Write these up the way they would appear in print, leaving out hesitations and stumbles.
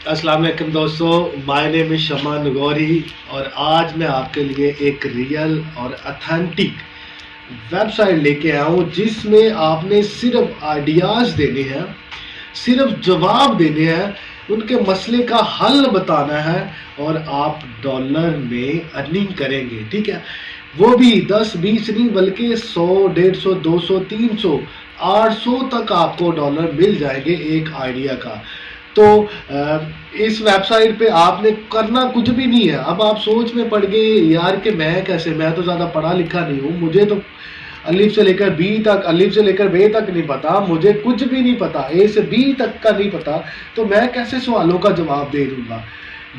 अस्सलाम वालेकुम दोस्तों, माय नेम इज़ शमा नगौरी और आज मैं आपके लिए एक रियल और अथेंटिक वेबसाइट लेके आया हूँ जिसमें आपने सिर्फ आइडियाज़ देने हैं, सिर्फ जवाब देने हैं, उनके मसले का हल बताना है और आप डॉलर में अर्निंग करेंगे। ठीक है, वो भी 10-20 नहीं बल्कि 100, 150, 200, 300, 800 तक आपको डॉलर मिल जाएंगे एक आइडिया का। तो इस वेबसाइट पे आपने करना कुछ भी नहीं है। अब आप सोच में पड़ गए यार कि मैं तो ज़्यादा पढ़ा लिखा नहीं हूँ, मुझे तो अलिफ से लेकर बी तक, अलिफ से लेकर बे तक नहीं पता, मुझे कुछ भी नहीं पता, ए से बी तक का नहीं पता, तो मैं कैसे सवालों का जवाब दे दूंगा।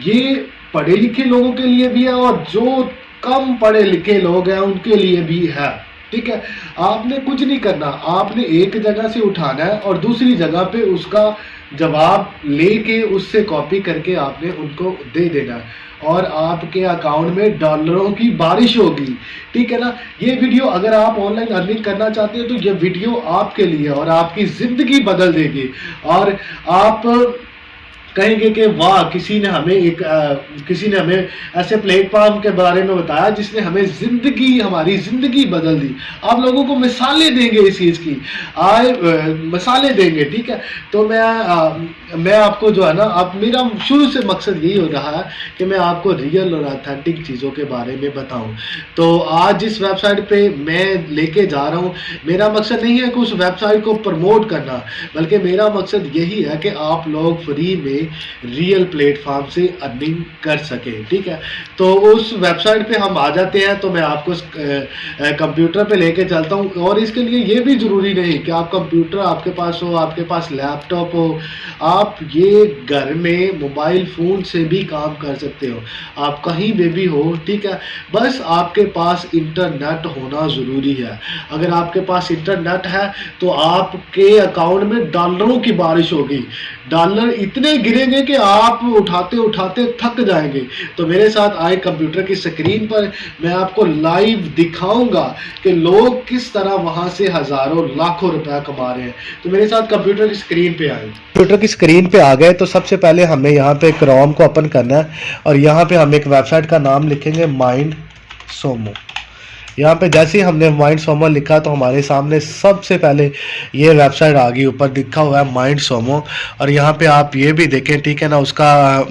ये पढ़े लिखे लोगों के लिए भी है और जो कम पढ़े लिखे लोग हैं उनके लिए भी है। ठीक है, आपने कुछ नहीं करना, आपने एक जगह से उठाना है और दूसरी जगह पे उसका जवाब लेके उससे कॉपी करके आपने उनको दे देना है और आपके अकाउंट में डॉलरों की बारिश होगी। ठीक है ना। ये वीडियो अगर आप ऑनलाइन अर्निंग करना चाहते हैं तो ये वीडियो आपके लिए और आपकी जिंदगी बदल देगी और आप कहेंगे कि वाह, किसी ने हमें ऐसे प्लेटफॉर्म के बारे में बताया जिसने हमारी जिंदगी बदल दी। आप लोगों को मिसालें देंगे इस चीज़ की, मिसालें देंगे। ठीक है, तो मैं आपको जो है ना, अब मेरा शुरू से मकसद यही हो रहा है कि मैं आपको रियल और ऑथेंटिक चीज़ों के बारे में बताऊं। तो आज जिस वेबसाइट पे मैं लेके जा रहा हूं, मेरा मकसद नहीं है कि उस वेबसाइट को प्रमोट करना, बल्कि मेरा मकसद यही है कि आप लोग फ्री में रियल प्लेटफॉर्म से अर्निंग कर सके। ठीक है, तो उस वेबसाइट पे हम आ जाते हैं। तो मैं आपको कंप्यूटर पे लेके चलता हूँ और इसके लिए ये भी ज़रूरी नहीं कि आप कंप्यूटर आपके पास हो, आपके पास लैपटॉप हो, आप ये घर में मोबाइल फ़ोन से भी काम कर सकते हो, आप कहीं पे भी हो। ठीक है, बस आपके पास इंटरनेट होना ज़रूरी है। अगर आपके पास इंटरनेट है तो आपके अकाउंट में डॉलरों की बारिश होगी, डॉलर इतने गिरेंगे कि आप उठाते उठाते थक जाएंगे। तो मेरे साथ आए कंप्यूटर की स्क्रीन पर, मैं आपको लाइव दिखाऊंगा कि लोग किस तरह वहां से हजारों लाखों रुपया कमा रहे हैं। तो मेरे साथ कंप्यूटर की स्क्रीन पे आए। कंप्यूटर की स्क्रीन पे आ गए तो सबसे पहले हमें यहाँ पे क्रोम को ओपन करना है और यहाँ पे हम एक वेबसाइट का नाम लिखेंगे माइंड सोमो। यहाँ पे जैसे ही हमने माइंड सोमो लिखा तो हमारे सामने सबसे पहले ये वेबसाइट आ गई, ऊपर लिखा हुआ है माइंड सोमो। और यहाँ पे आप ये भी देखें, ठीक है ना, उसका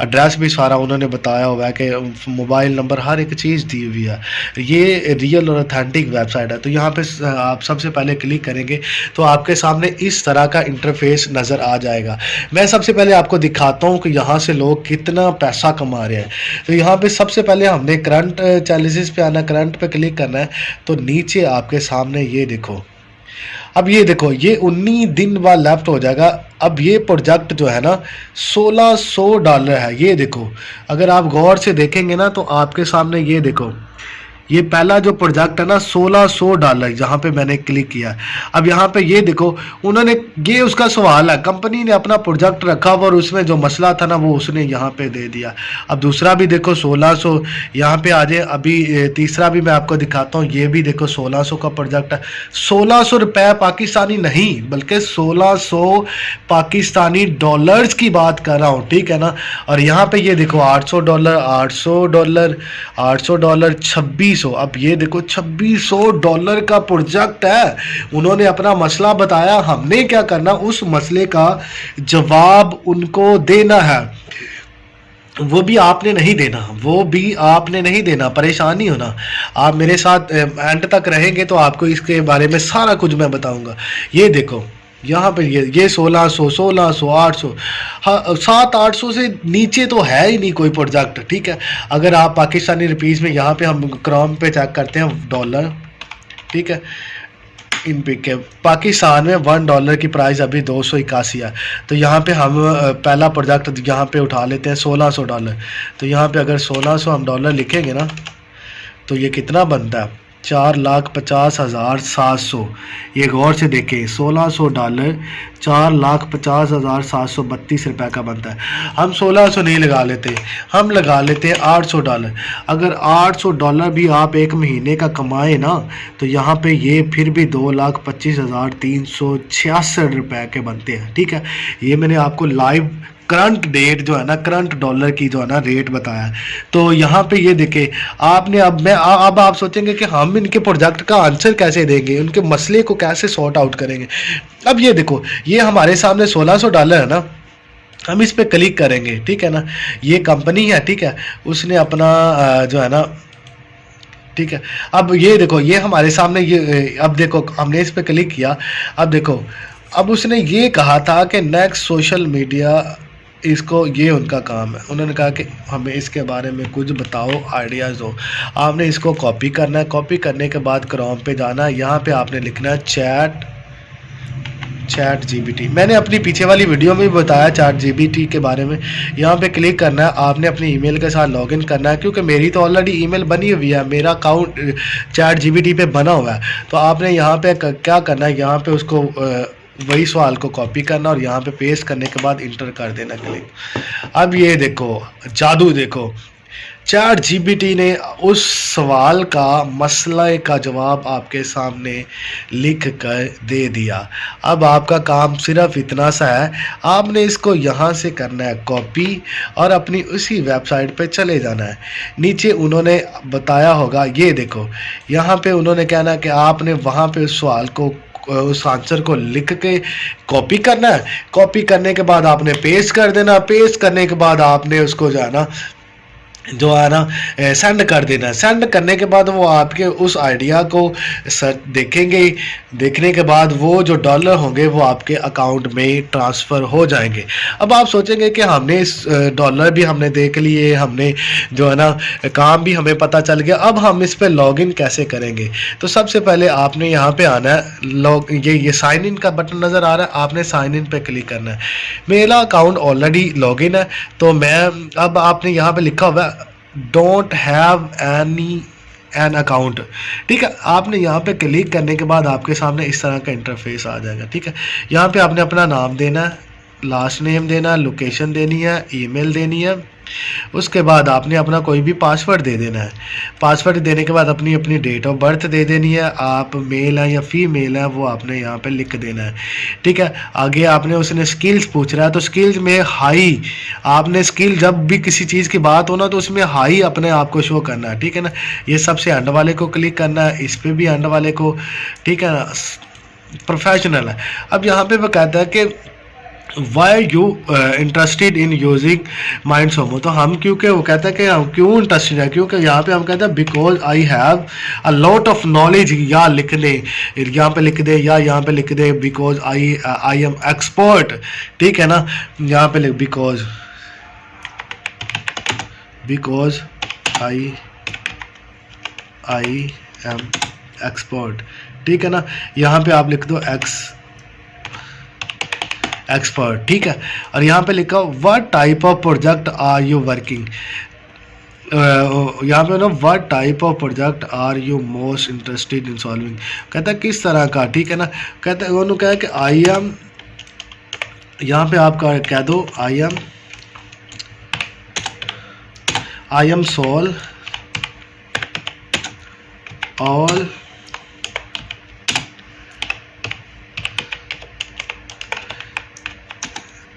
एड्रेस भी सारा उन्होंने बताया हुआ है कि मोबाइल नंबर हर एक चीज़ दी हुई है। ये रियल और ऑथेंटिक वेबसाइट है। तो यहाँ पे आप सबसे पहले क्लिक करेंगे तो आपके सामने इस तरह का इंटरफेस नज़र आ जाएगा। मैं सबसे पहले आपको दिखाता हूँ कि यहाँ से लोग कितना पैसा कमा रहे हैं। तो यहाँ पे सबसे पहले हमने करंट चैलेंजेस पे आना, करंट पे क्लिक करना है। तो नीचे आपके सामने ये देखो, अब ये देखो, ये 19 दिन बाद लेफ्ट हो जाएगा। अब ये प्रोजेक्ट जो है ना $1600 है। ये देखो, अगर आप गौर से देखेंगे ना तो आपके सामने ये देखो, ये पहला जो प्रोजेक्ट है ना $1600, जहाँ पे मैंने क्लिक किया। अब यहाँ पे ये देखो, उन्होंने, ये उसका सवाल है, कंपनी ने अपना प्रोजेक्ट रखा और उसमें जो मसला था ना वो उसने यहाँ पे दे दिया। अब दूसरा भी देखो 1600, यहाँ पे आ जाए। अभी तीसरा भी मैं आपको दिखाता हूँ, ये भी देखो 1600 का प्रोजेक्ट है। 1600 रुपये पाकिस्तानी नहीं बल्कि 1600 पाकिस्तानी डॉलर्स की बात कर रहा हूँ। ठीक है ना। और यहाँ पे ये देखो $800, $800, $800, 2600। अब ये देखो $2600 का प्रोजेक्ट है। उन्होंने अपना मसला बताया, हमने क्या करना, उस मसले का जवाब उनको देना है। वो भी आपने नहीं देना, परेशान नहीं होना। आप मेरे साथ एंड तक रहेंगे तो आपको इसके बारे में सारा कुछ मैं बताऊंगा। ये देखो, यहाँ पे ये 1600, 800, हाँ 700-800 से नीचे तो है ही नहीं कोई प्रोजेक्ट। ठीक है, अगर आप पाकिस्तानी रुपीज़ में, यहाँ पे हम क्रोम पे चेक करते हैं डॉलर। ठीक है, इन पे के पाकिस्तान में $1 की प्राइस अभी 281 है। तो यहाँ पे हम पहला प्रोजेक्ट यहाँ पे उठा लेते हैं $1600। तो यहाँ पे अगर 1600 हम डॉलर लिखेंगे ना तो ये कितना बनता है, 4,50,700। ये गौर से देखें, $1600 $4,50,732 रुपये का बनता है। हम 1600 नहीं लगा लेते, हम लगा लेते हैं $800। अगर $800 भी आप एक महीने का कमाए ना तो यहाँ पे ये फिर भी 2,25,366 रुपये के बनते हैं। ठीक है, ये मैंने आपको लाइव करंट डेट जो है ना, करंट डॉलर की जो है ना रेट बताया। तो यहाँ पे ये देखे आपने, अब आप सोचेंगे कि हम इनके प्रोजेक्ट का आंसर कैसे देंगे, उनके मसले को कैसे सॉर्ट आउट करेंगे। अब ये देखो, ये हमारे सामने $1600 है ना, हम इस पे क्लिक करेंगे, ठीक है ना। ये कंपनी है, ठीक है, उसने अपना जो है ना, ठीक है। अब ये देखो, ये हमारे सामने ये, अब देखो हमने इस पे क्लिक किया, अब देखो, अब उसने ये कहा था कि नेक्स्ट सोशल मीडिया, इसको ये उनका काम है। उन्होंने कहा कि हमें इसके बारे में कुछ बताओ, आइडियाज़ हो। आपने इसको कॉपी करना है, कॉपी करने के बाद क्रोम पे जाना है, यहाँ पे आपने लिखना है चैट जीपीटी। मैंने अपनी पीछे वाली वीडियो में भी बताया चैट जीपीटी के बारे में। यहाँ पे क्लिक करना है, आपने अपनी ईमेल के साथ लॉगिन करना है, क्योंकि मेरी तो ऑलरेडी ईमेल बनी हुई है, मेरा अकाउंट चैट जीपीटी पे बना हुआ है। तो आपने यहाँ पे क्या करना है, यहाँ पे उसको वही सवाल को कॉपी करना और यहाँ पे पेस्ट करने के बाद इंटर कर देना क्लिक। अब ये देखो जादू, देखो चैट जीपीटी ने उस सवाल का मसला का जवाब आपके सामने लिख कर दे दिया। अब आपका काम सिर्फ इतना सा है, आपने इसको यहाँ से करना है कॉपी और अपनी उसी वेबसाइट पे चले जाना है। नीचे उन्होंने बताया होगा, ये देखो यहाँ पे उन्होंने कहना है कि आपने वहाँ पे उस सवाल को, उस आंसर को लिख के कॉपी करना है। कॉपी करने के बाद आपने पेस्ट कर देना, पेस्ट करने के बाद आपने उसको जो है ना सेंड कर देना। सेंड करने के बाद वो आपके उस आइडिया को देखेंगे, देखने के बाद वो जो डॉलर होंगे वो आपके अकाउंट में ट्रांसफ़र हो जाएंगे। अब आप सोचेंगे कि हमने इस डॉलर भी हमने देख लिए, हमने जो है ना काम भी हमें पता चल गया, अब हम इस पर लॉगिन कैसे करेंगे। तो सबसे पहले आपने यहाँ पे आना है, ये साइन इन का बटन नज़र आ रहा है, आपने साइन इन पे क्लिक करना है। मेरा अकाउंट ऑलरेडी लॉगिन है, तो मैं, अब आपने यहाँ पे लिखा हुआ है डोंट हैव एन अकाउंट, ठीक है। आपने यहाँ पे क्लिक करने के बाद आपके सामने इस तरह का इंटरफेस आ जाएगा, ठीक है। यहाँ पे आपने अपना नाम देना है, लास्ट नेम देना है, लोकेशन देनी है, ईमेल देनी है, उसके बाद आपने अपना कोई भी पासवर्ड दे देना है। पासवर्ड देने के बाद अपनी डेट ऑफ बर्थ दे देनी है, आप मेल है या फीमेल है वो आपने यहाँ पे लिख देना है, ठीक है। आगे आपने, उसने स्किल्स पूछ रहा है, तो स्किल्स में हाई, आपने स्किल, जब भी किसी चीज़ की बात हो ना तो उसमें हाई अपने आप को शो करना है, ठीक है ना। ये सबसे एंड वाले को क्लिक करना है, इस पर भी एंड वाले को, ठीक है ना, प्रोफेशनल है। अब यहाँ पे वो कहता है कि why you interested in using MindSumo, तो हम, क्योंकि वो कहता है कि हम क्यों इंटरेस्टेड है, क्योंकि यहाँ पे हम कहते हैं because I have a lot of knowledge, या लिख दे, यहाँ पे लिख दे, या यहाँ पे लिख दे बिकॉज आई एम एक्सपर्ट, ठीक है ना। यहाँ पे लिख बिकॉज आई एम एक्सपर्ट, ठीक है ना। यहाँ पे आप लिख दो एक्सपर्ट, ठीक है। और यहाँ पे लिखा what type of project are you working, यहाँ पे ना what type of project are you most interested in solving, कहता है किस तरह का, ठीक है ना। कहता है उन्होंने कहा कि आई एम, यहाँ पे आप कह दो I am solve all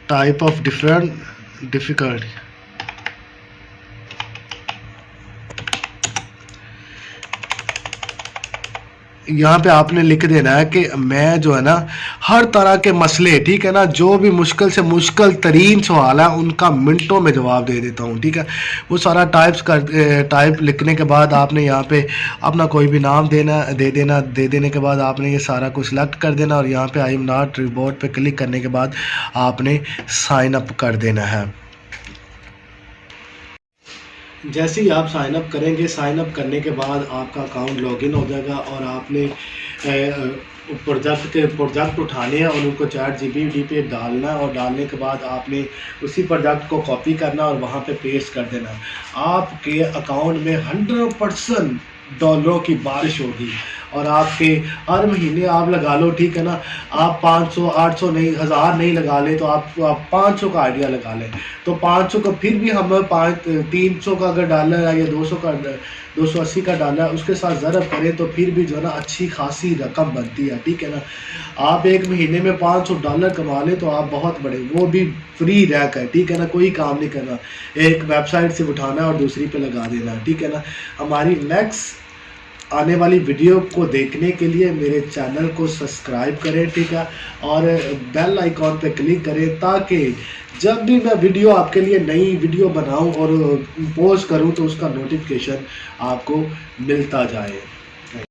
type of different difficulty, यहाँ पे आपने लिख देना है कि मैं जो है ना हर तरह के मसले, ठीक है ना, जो भी मुश्किल से मुश्किल तरीन सवाल है उनका मिनटों में जवाब दे देता हूँ, ठीक है। वो सारा टाइप लिखने के बाद आपने यहाँ पे अपना कोई भी नाम दे देने के बाद आपने ये सारा कुछ सेलेक्ट कर देना और यहाँ पे आई एम नॉट रिबोट पे क्लिक करने के बाद आपने साइन अप कर देना है। जैसे ही आप साइन अप करेंगे, साइन अप करने के बाद आपका अकाउंट लॉगिन हो जाएगा और आपने प्रोजेक्ट उठाने हैं और उनको चैट जीपीटी पे डालना है और डालने के बाद आपने उसी प्रोजेक्ट को कॉपी करना और वहाँ पे पेस्ट कर देना। आपके अकाउंट में 100% डॉलरों की बारिश होगी और आपके हर महीने आप लगा लो, ठीक है ना। आप 500 800 नहीं, 1000 नहीं लगा ले तो आप 500 का आइडिया लगा लें, तो 500 का फिर भी हम 300 का अगर डॉलर है या 200 का 280 का डॉलर उसके साथ ज़रब करें तो फिर भी जो है ना अच्छी खासी रकम बनती है, ठीक है ना। आप एक महीने में 500 डॉलर कमा लें तो आप बहुत बड़े, वो भी फ्री रह कर, ठीक है ना, कोई काम नहीं करना, एक वेबसाइट से उठाना और दूसरी पे लगा देना, ठीक है ना। हमारी नेक्स्ट आने वाली वीडियो को देखने के लिए मेरे चैनल को सब्सक्राइब करें, ठीक है, और बेल आइकॉन पे क्लिक करें ताकि जब भी मैं वीडियो आपके लिए नई वीडियो बनाऊं और पोस्ट करूं तो उसका नोटिफिकेशन आपको मिलता जाए।